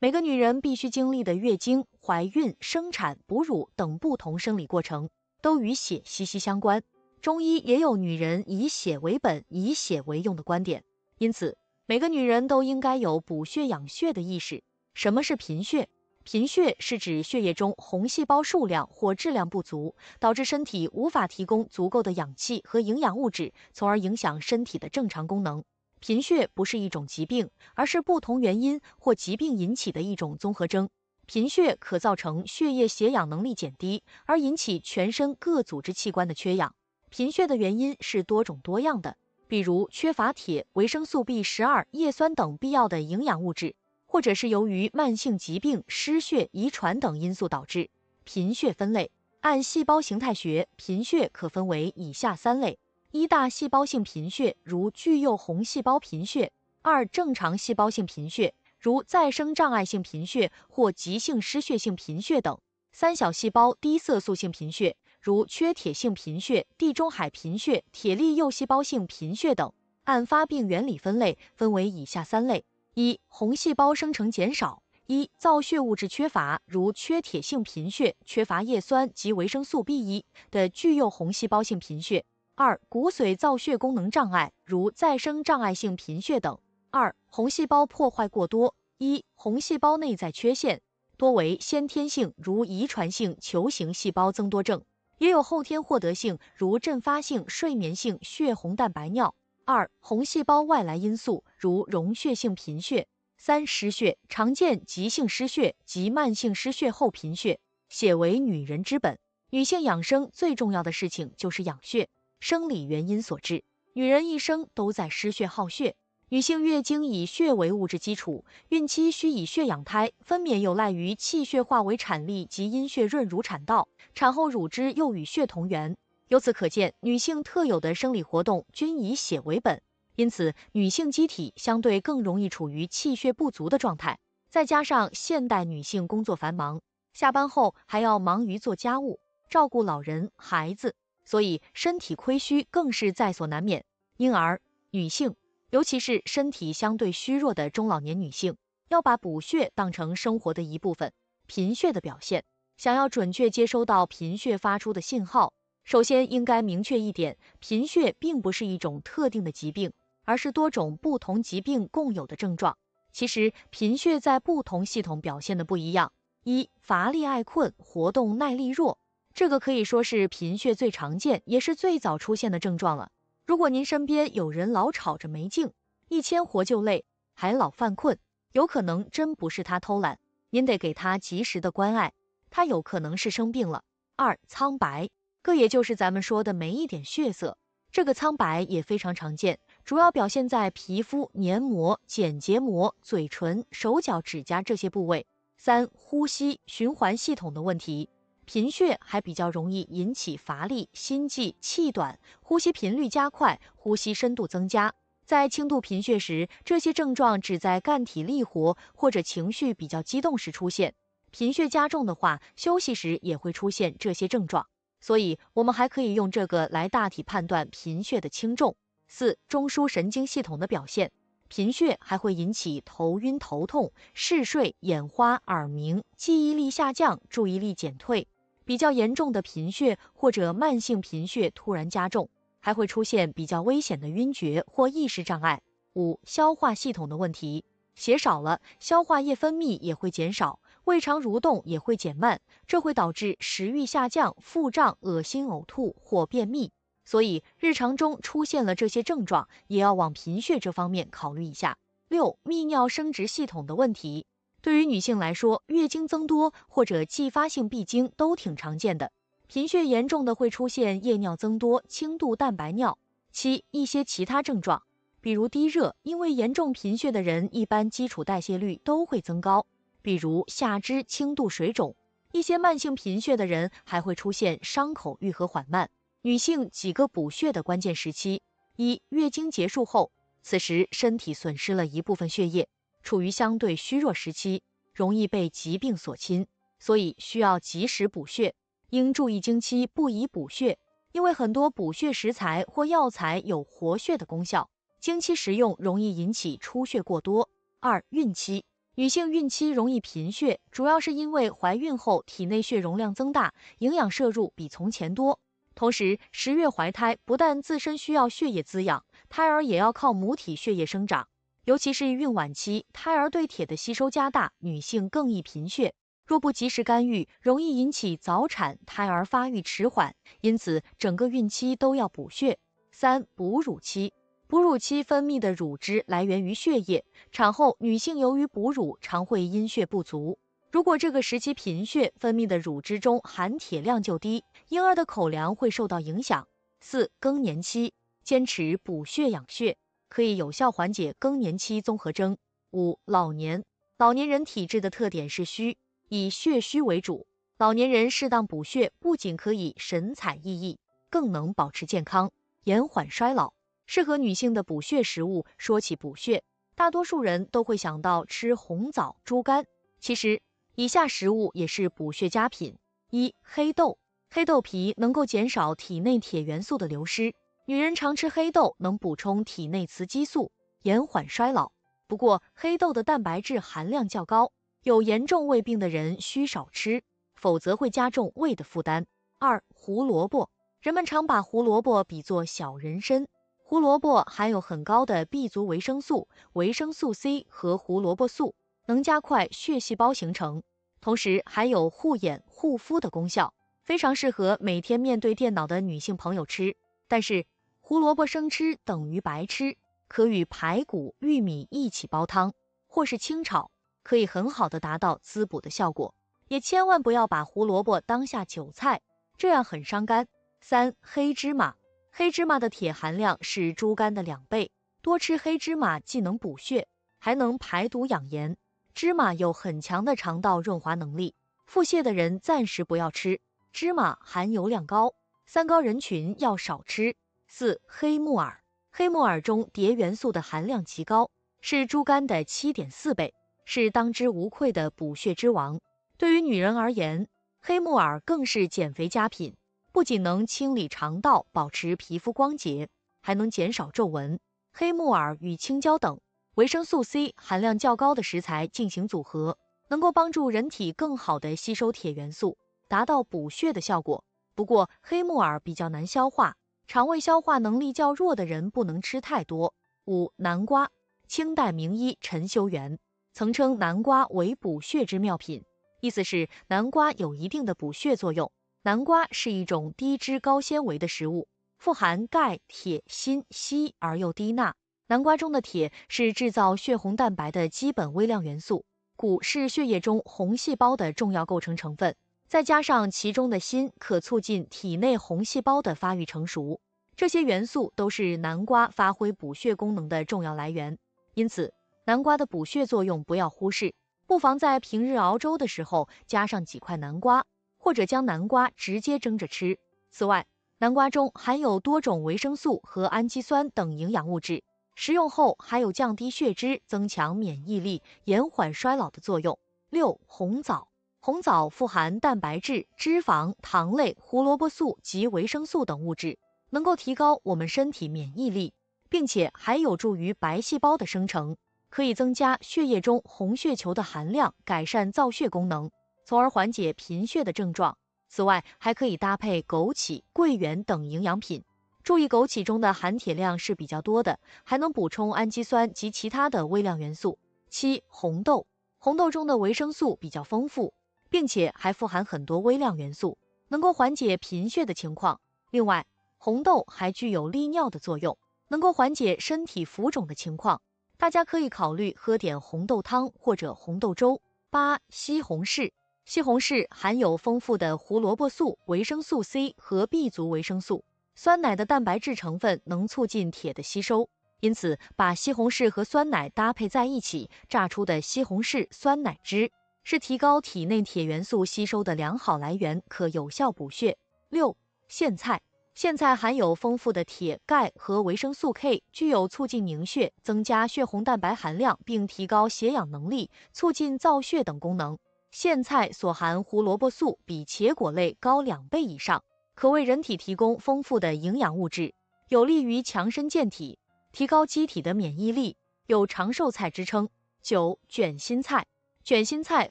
每个女人必须经历的月经、怀孕、生产、哺乳等不同生理过程，都与血息息相关。中医也有女人以血为本、以血为用的观点，因此每个女人都应该有补血养血的意识。什么是贫血？贫血是指血液中红细胞数量或质量不足，导致身体无法提供足够的氧气和营养物质，从而影响身体的正常功能。贫血不是一种疾病，而是不同原因或疾病引起的一种综合征。贫血可造成血液携氧能力减低，而引起全身各组织器官的缺氧。贫血的原因是多种多样的，比如缺乏铁、维生素 B12、叶酸等必要的营养物质，或者是由于慢性疾病、失血、遗传等因素导致。贫血分类，按细胞形态学，贫血可分为以下三类：一、大细胞性贫血，如巨幼红细胞贫血；二、正常细胞性贫血，如再生障碍性贫血或急性失血性贫血等；三、小细胞低色素性贫血，如缺铁性贫血、地中海贫血、铁粒幼细胞性贫血等。按发病原理分类，分为以下三类：一、红细胞生成减少；一、造血物质缺乏，如缺铁性贫血、缺乏叶酸及维生素 B1 的巨幼红细胞性贫血；二、骨髓造血功能障碍，如再生障碍性贫血等。二、红细胞破坏过多。一、红细胞内在缺陷，多为先天性，如遗传性球形细胞增多症，也有后天获得性，如阵发性睡眠性血红蛋白尿。二、红细胞外来因素，如溶血性贫血。三、失血，常见急性失血及慢性失血后贫血。血为女人之本，女性养生最重要的事情就是养血，生理原因所致，女人一生都在失血耗血。女性月经以血为物质基础，孕期需以血养胎，分娩有赖于气血化为产力及阴血润乳产道，产后乳汁又与血同源。由此可见，女性特有的生理活动均以血为本，因此女性机体相对更容易处于气血不足的状态。再加上现代女性工作繁忙，下班后还要忙于做家务、照顾老人、孩子，所以身体亏虚更是在所难免。因而，女性，尤其是身体相对虚弱的中老年女性，要把补血当成生活的一部分。贫血的表现，想要准确接收到贫血发出的信号，首先应该明确一点，贫血并不是一种特定的疾病，而是多种不同疾病共有的症状。其实贫血在不同系统表现的不一样。一、乏力爱困，活动耐力弱，这个可以说是贫血最常见也是最早出现的症状了。如果您身边有人老吵着没劲，一牵活就累，还老犯困，有可能真不是他偷懒，您得给他及时的关爱，他有可能是生病了。二、苍白，个也就是咱们说的没一点血色，这个苍白也非常常见，主要表现在皮肤、黏膜、睑结膜、嘴唇、手脚指甲这些部位。三、呼吸循环系统的问题，贫血还比较容易引起乏力、心悸、气短、呼吸频率加快、呼吸深度增加。在轻度贫血时，这些症状只在干体力活或者情绪比较激动时出现。贫血加重的话，休息时也会出现这些症状。所以我们还可以用这个来大体判断贫血的轻重。四、中枢神经系统的表现，贫血还会引起头晕头痛、嗜睡、眼花、耳鸣、记忆力下降、注意力减退。比较严重的贫血或者慢性贫血突然加重，还会出现比较危险的晕厥或意识障碍。五、消化系统的问题，血少了，消化液分泌也会减少，胃肠蠕动也会减慢，这会导致食欲下降、腹胀、恶心、呕吐或便秘。所以日常中出现了这些症状，也要往贫血这方面考虑一下。六、泌尿生殖系统的问题，对于女性来说，月经增多或者继发性闭经都挺常见的。贫血严重的会出现夜尿增多、轻度蛋白尿。七、一些其他症状，比如低热，因为严重贫血的人一般基础代谢率都会增高，比如下肢轻度水肿。一些慢性贫血的人还会出现伤口愈合缓慢。女性几个补血的关键时期：一、月经结束后，此时身体损失了一部分血液，处于相对虚弱时期，容易被疾病所侵，所以需要及时补血。应注意经期不宜补血，因为很多补血食材或药材有活血的功效，经期食用容易引起出血过多。二、孕期，女性孕期容易贫血，主要是因为怀孕后体内血容量增大，营养摄入比从前多。同时，10月怀胎不但自身需要血液滋养，胎儿也要靠母体血液生长。尤其是孕晚期，胎儿对铁的吸收加大，女性更易贫血。若不及时干预，容易引起早产，胎儿发育迟缓。因此，整个孕期都要补血。3、哺乳期。哺乳期分泌的乳汁来源于血液，产后女性由于哺乳常会阴血不足，如果这个时期贫血，分泌的乳汁中含铁量就低，婴儿的口粮会受到影响。4、更年期，坚持补血养血，可以有效缓解更年期综合征。5、老年，老年人体质的特点是虚，以血虚为主，老年人适当补血，不仅可以神采奕奕，更能保持健康，延缓衰老。适合女性的补血食物，说起补血，大多数人都会想到吃红枣、猪肝。其实，以下食物也是补血佳品。1、黑豆。黑豆皮能够减少体内铁元素的流失，女人常吃黑豆能补充体内雌激素，延缓衰老。不过，黑豆的蛋白质含量较高，有严重胃病的人需少吃，否则会加重胃的负担。2、胡萝卜。人们常把胡萝卜比作小人参。胡萝卜含有很高的 B 族维生素、维生素 C 和胡萝卜素，能加快血细胞形成，同时还有护眼护肤的功效，非常适合每天面对电脑的女性朋友吃。但是胡萝卜生吃等于白吃，可与排骨、玉米一起煲汤，或是清炒，可以很好的达到滋补的效果。也千万不要把胡萝卜当下韭菜，这样很伤肝。3、黑芝麻。黑芝麻的铁含量是猪肝的2倍，多吃黑芝麻既能补血，还能排毒养颜。芝麻有很强的肠道润滑能力，腹泻的人暂时不要吃，芝麻含油量高，3高人群要少吃。4、黑木耳。黑木耳中碘元素的含量极高，是猪肝的7.4倍，是当之无愧的补血之王。对于女人而言，黑木耳更是减肥佳品。不仅能清理肠道，保持皮肤光洁，还能减少皱纹。黑木耳与青椒等维生素 C 含量较高的食材进行组合，能够帮助人体更好的吸收铁元素，达到补血的效果。不过，黑木耳比较难消化，肠胃消化能力较弱的人不能吃太多。5、南瓜。清代名医陈修缘曾称南瓜为补血之妙品，意思是南瓜有一定的补血作用。南瓜是一种低脂高纤维的食物，富含钙、铁、锌、硒而又低钠。南瓜中的铁是制造血红蛋白的基本微量元素，钴是血液中红细胞的重要构成成分，再加上其中的锌，可促进体内红细胞的发育成熟。这些元素都是南瓜发挥补血功能的重要来源，因此南瓜的补血作用不要忽视，不妨在平日熬粥的时候加上几块南瓜，或者将南瓜直接蒸着吃。此外，南瓜中含有多种维生素和氨基酸等营养物质，食用后还有降低血脂、增强免疫力、延缓衰老的作用。6、红枣。红枣富含蛋白质、脂肪、糖类、胡萝卜素及维生素等物质，能够提高我们身体免疫力，并且还有助于白细胞的生成，可以增加血液中红血球的含量，改善造血功能，从而缓解贫血的症状。此外，还可以搭配枸杞、桂圆等营养品。注意枸杞中的含铁量是比较多的，还能补充氨基酸及其他的微量元素。7、红豆。红豆中的维生素比较丰富，并且还富含很多微量元素，能够缓解贫血的情况。另外，红豆还具有利尿的作用，能够缓解身体浮肿的情况。大家可以考虑喝点红豆汤或者红豆粥。8、西红柿。西红柿含有丰富的胡萝卜素、维生素 C 和 B 族维生素，酸奶的蛋白质成分能促进铁的吸收，因此把西红柿和酸奶搭配在一起，榨出的西红柿酸奶汁是提高体内铁元素吸收的良好来源，可有效补血。6、苋菜。苋菜含有丰富的铁、钙和维生素 K， 具有促进凝血、增加血红蛋白含量，并提高血氧能力、促进造血等功能。苋菜所含胡萝卜素比茄果类高2倍以上，可为人体提供丰富的营养物质，有利于强身健体，提高机体的免疫力，有长寿菜之称。9. 卷心菜。卷心菜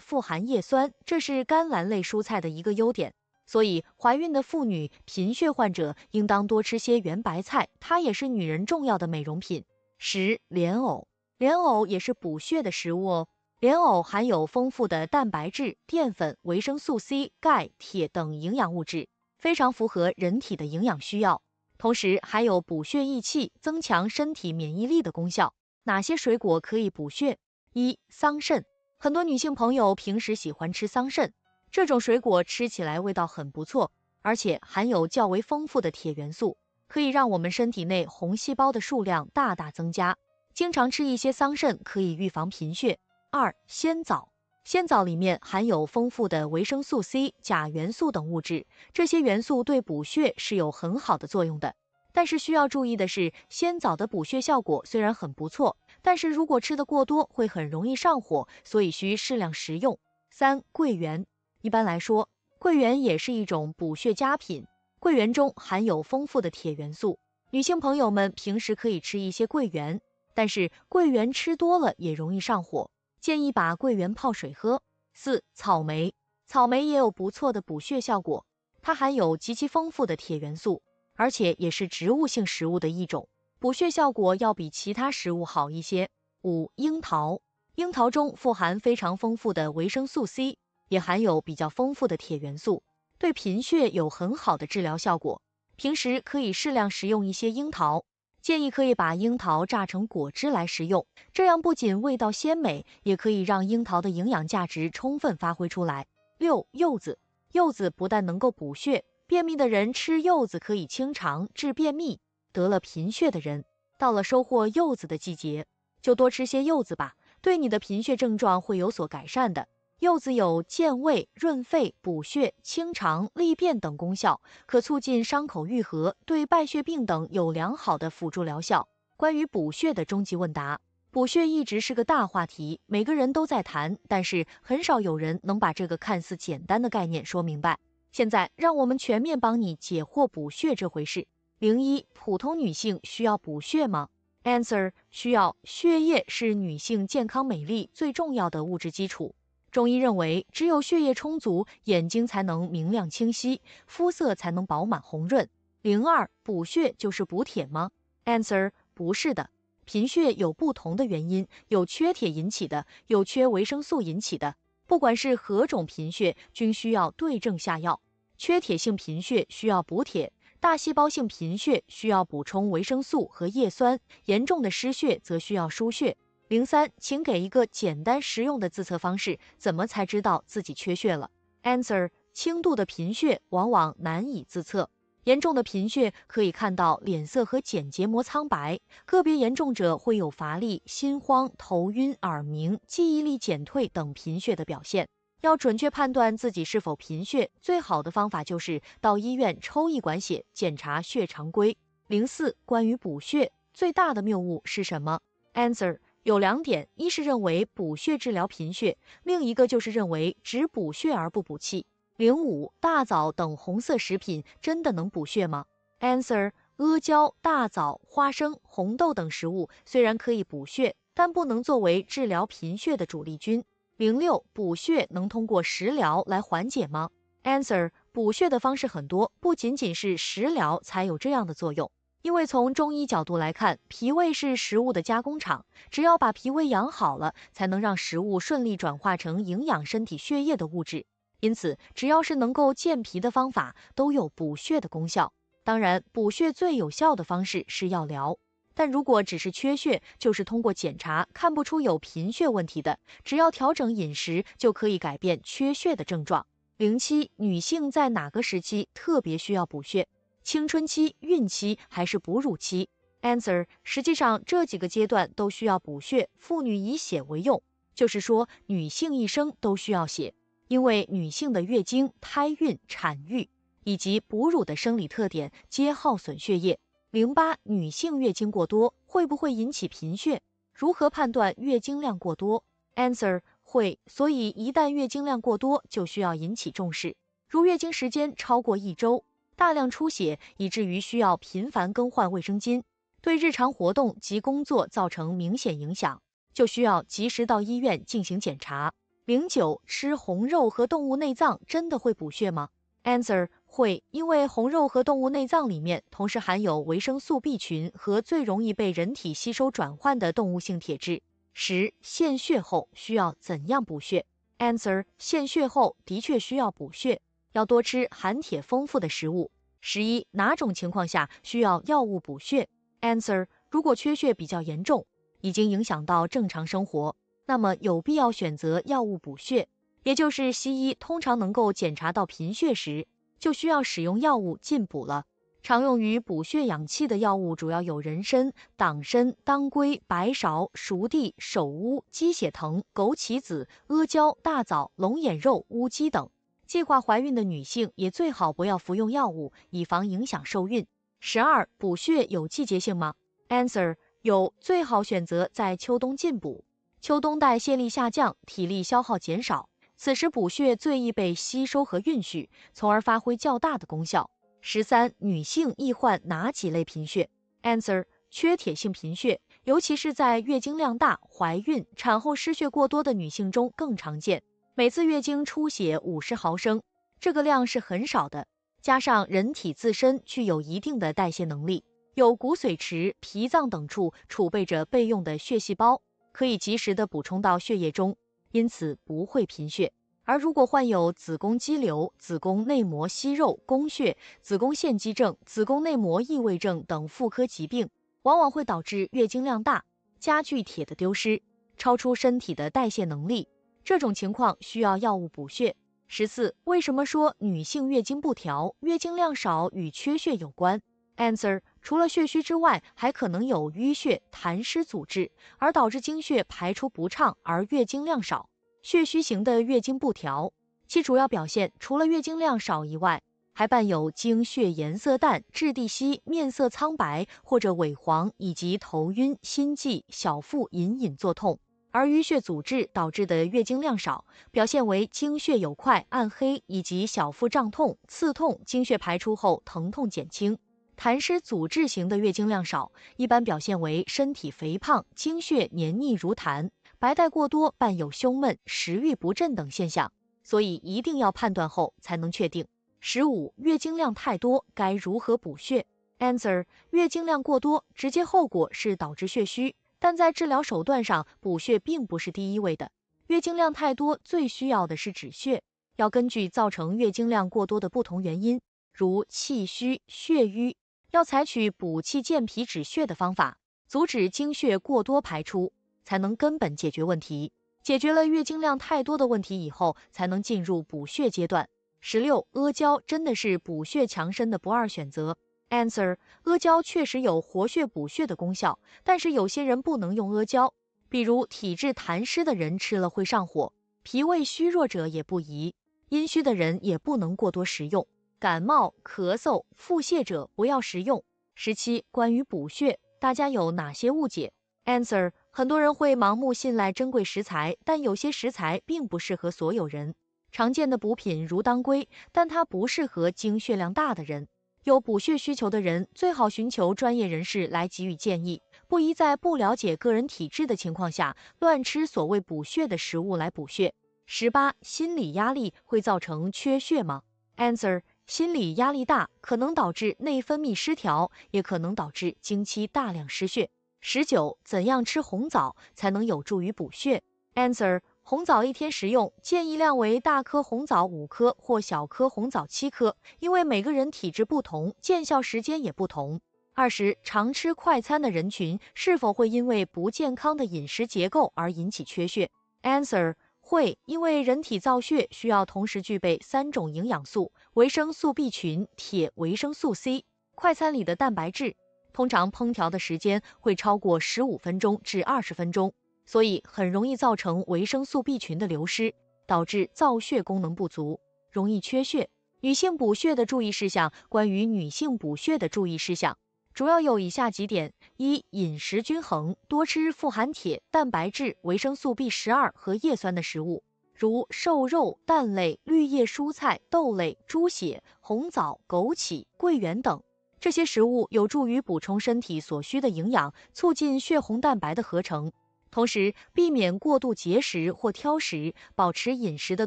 富含叶酸，这是甘蓝类蔬菜的一个优点，所以怀孕的妇女、贫血患者应当多吃些圆白菜，它也是女人重要的美容品。10. 莲藕。莲藕也是补血的食物哦。莲藕含有丰富的蛋白质、淀粉、维生素 C、钙、铁等营养物质，非常符合人体的营养需要，同时还有补血益气、增强身体免疫力的功效。哪些水果可以补血？1. 桑葚。很多女性朋友平时喜欢吃桑葚，这种水果吃起来味道很不错，而且含有较为丰富的铁元素，可以让我们身体内红细胞的数量大大增加。经常吃一些桑葚可以预防贫血。2. 鲜枣。鲜枣里面含有丰富的维生素 C、钾元素等物质，这些元素对补血是有很好的作用的。但是需要注意的是，鲜枣的补血效果虽然很不错，但是如果吃得过多会很容易上火，所以需适量食用。3. 桂圆。一般来说，桂圆也是一种补血佳品，桂圆中含有丰富的铁元素，女性朋友们平时可以吃一些桂圆，但是桂圆吃多了也容易上火，建议把桂圆泡水喝。4. 草莓。草莓也有不错的补血效果，它含有极其丰富的铁元素，而且也是植物性食物的一种，补血效果要比其他食物好一些。5. 樱桃。樱桃中富含非常丰富的维生素 C， 也含有比较丰富的铁元素，对贫血有很好的治疗效果。平时可以适量食用一些樱桃，建议可以把樱桃榨成果汁来食用，这样不仅味道鲜美，也可以让樱桃的营养价值充分发挥出来。6. 柚子。柚子不但能够补血，便秘的人吃柚子可以清肠治便秘，得了贫血的人，到了收获柚子的季节，就多吃些柚子吧，对你的贫血症状会有所改善的。柚子有健胃、润肺、补血、清肠、利便等功效，可促进伤口愈合，对败血病等有良好的辅助疗效。关于补血的终极问答，补血一直是个大话题，每个人都在谈，但是很少有人能把这个看似简单的概念说明白。现在让我们全面帮你解惑补血这回事。01. 普通女性需要补血吗？ Answer. 需要。血液是女性健康美丽最重要的物质基础。中医认为，只有血液充足，眼睛才能明亮清晰，肤色才能饱满红润。02. 补血就是补铁吗？ Answer. 不是的。贫血有不同的原因，有缺铁引起的，有缺维生素引起的。不管是何种贫血，均需要对症下药。缺铁性贫血需要补铁，大细胞性贫血需要补充维生素和叶酸，严重的失血则需要输血。03. 请给一个简单实用的自测方式，怎么才知道自己缺血了？ Answer. 轻度的贫血往往难以自测，严重的贫血可以看到脸色和睑结膜苍白，个别严重者会有乏力、心慌、头晕、耳鸣、记忆力减退等贫血的表现。要准确判断自己是否贫血，最好的方法就是到医院抽一管血，检查血常规。04. 关于补血，最大的谬误是什么？ Answer. 有2点，一是认为补血治疗贫血，另一个就是认为只补血而不补气。05. 大枣等红色食品真的能补血吗？ Answer. 阿胶、大枣、花生、红豆等食物虽然可以补血，但不能作为治疗贫血的主力军。06. 补血能通过食疗来缓解吗？ Answer. 补血的方式很多，不仅仅是食疗才有这样的作用。因为从中医角度来看，脾胃是食物的加工厂，只要把脾胃养好了，才能让食物顺利转化成营养身体血液的物质。因此，只要是能够健脾的方法，都有补血的功效。当然，补血最有效的方式是药疗。但如果只是缺血，就是通过检查看不出有贫血问题的，只要调整饮食就可以改变缺血的症状。07. 女性在哪个时期特别需要补血？青春期、孕期还是哺乳期？ Answer. 实际上这几个阶段都需要补血，妇女以血为用，就是说女性一生都需要血，因为女性的月经、胎孕、产育以及哺乳的生理特点皆耗损血液。08. 女性月经过多会不会引起贫血？如何判断月经量过多？ Answer. 会，所以一旦月经量过多就需要引起重视，如月经时间超过1周，大量出血以至于需要频繁更换卫生巾，对日常活动及工作造成明显影响，就需要及时到医院进行检查。09吃红肉和动物内脏真的会补血吗？ Answer 会，因为红肉和动物内脏里面同时含有维生素 B 群和最容易被人体吸收转换的动物性铁质。10献血后需要怎样补血？ Answer 献血后的确需要补血，要多吃含铁丰富的食物。11哪种情况下需要药物补血？ Answer 如果缺血比较严重，已经影响到正常生活，那么有必要选择药物补血，也就是西医通常能够检查到贫血时，就需要使用药物进补了。常用于补血养气的药物主要有人参、党参、当归、白芍、熟地、首乌、鸡血藤、枸杞子、阿胶、大枣、龙眼肉、乌鸡等。计划怀孕的女性也最好不要服用药物，以防影响受孕。12补血有季节性吗？ Answer 有，最好选择在秋冬进补。秋冬代谢力下降，体力消耗减少，此时补血最易被吸收和运蓄，从而发挥较大的功效。13女性易患哪几类贫血？ Answer 缺铁性贫血，尤其是在月经量大、怀孕、产后失血过多的女性中更常见。每次月经出血50毫升，这个量是很少的，加上人体自身具有一定的代谢能力，有骨髓池、脾脏等处储备着备用的血细胞，可以及时的补充到血液中，因此不会贫血。而如果患有子宫肌瘤、子宫内膜息肉、宫血、子宫腺肌症、子宫内膜异位症等妇科疾病，往往会导致月经量大，加剧铁的丢失，超出身体的代谢能力，这种情况需要药物补血。14为什么说女性月经不调、月经量少与缺血有关？ Answer 除了血虚之外，还可能有淤血、痰湿阻滞，而导致经血排出不畅而月经量少。血虚型的月经不调，其主要表现除了月经量少以外，还伴有经血颜色淡、质地稀、面色苍白或者萎黄，以及头晕、心悸、小腹隐隐作痛。而淤血阻滞导致的月经量少，表现为经血有块、暗黑，以及小腹胀痛、刺痛，经血排出后疼痛减轻。痰湿阻滞型的月经量少，一般表现为身体肥胖、经血黏腻如痰、白带过多伴有胸闷、食欲不振等现象，所以一定要判断后才能确定。15月经量太多该如何补血？ Answer 月经量过多，直接后果是导致血虚，但在治疗手段上，补血并不是第一位的。月经量太多最需要的是止血，要根据造成月经量过多的不同原因，如气虚、血瘀，要采取补气健脾止血的方法，阻止经血过多排出，才能根本解决问题。解决了月经量太多的问题以后，才能进入补血阶段。16阿胶真的是补血强身的不二选择。 Answer 阿胶确实有活血补血的功效，但是有些人不能用阿胶，比如体质痰湿的人吃了会上火，脾胃虚弱者也不宜，阴虚的人也不能过多食用，感冒、咳嗽、腹泻者不要食用。17关于补血，大家有哪些误解？ Answer 很多人会盲目信赖珍贵食材，但有些食材并不适合所有人。常见的补品如当归，但它不适合经血量大的人。有补血需求的人，最好寻求专业人士来给予建议，不宜在不了解个人体质的情况下，乱吃所谓补血的食物来补血。18心理压力会造成缺血吗？ Answer 心理压力大可能导致内分泌失调，也可能导致经期大量失血。19怎样吃红枣才能有助于补血？ Answer红枣一天食用建议量为大颗红枣5颗或小颗红枣7颗，因为每个人体质不同，见效时间也不同。20常吃快餐的人群是否会因为不健康的饮食结构而引起缺血？ Answer会，因为人体造血需要同时具备3种营养素：维生素 B 群、铁、维生素 C。快餐里的蛋白质通常烹调的时间会超过15分钟至20分钟，所以很容易造成维生素 B 群的流失，导致造血功能不足，容易缺血。女性补血的注意事项。关于女性补血的注意事项，主要有以下几点：一、饮食均衡，多吃富含铁、蛋白质、维生素 B12和叶酸的食物，如瘦肉、蛋类、绿叶蔬菜、豆类、猪血、红枣、枸杞、桂圆等。这些食物有助于补充身体所需的营养，促进血红蛋白的合成。同时，避免过度节食或挑食，保持饮食的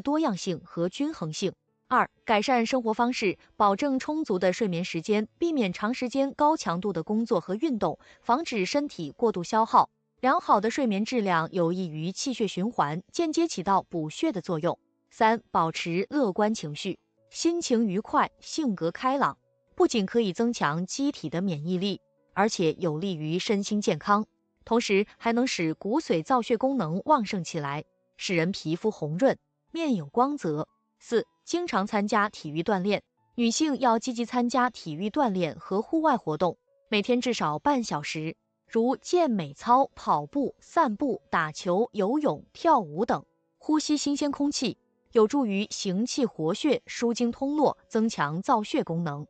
多样性和均衡性。2、改善生活方式，保证充足的睡眠时间，避免长时间高强度的工作和运动，防止身体过度消耗。良好的睡眠质量有益于气血循环，间接起到补血的作用。3、保持乐观情绪，心情愉快，性格开朗，不仅可以增强机体的免疫力，而且有利于身心健康，同时还能使骨髓造血功能旺盛起来，使人皮肤红润，面有光泽。4、经常参加体育锻炼，女性要积极参加体育锻炼和户外活动，每天至少半小时，如健美操、跑步、散步、打球、游泳、跳舞等，呼吸新鲜空气，有助于行气活血、舒经通络，增强造血功能。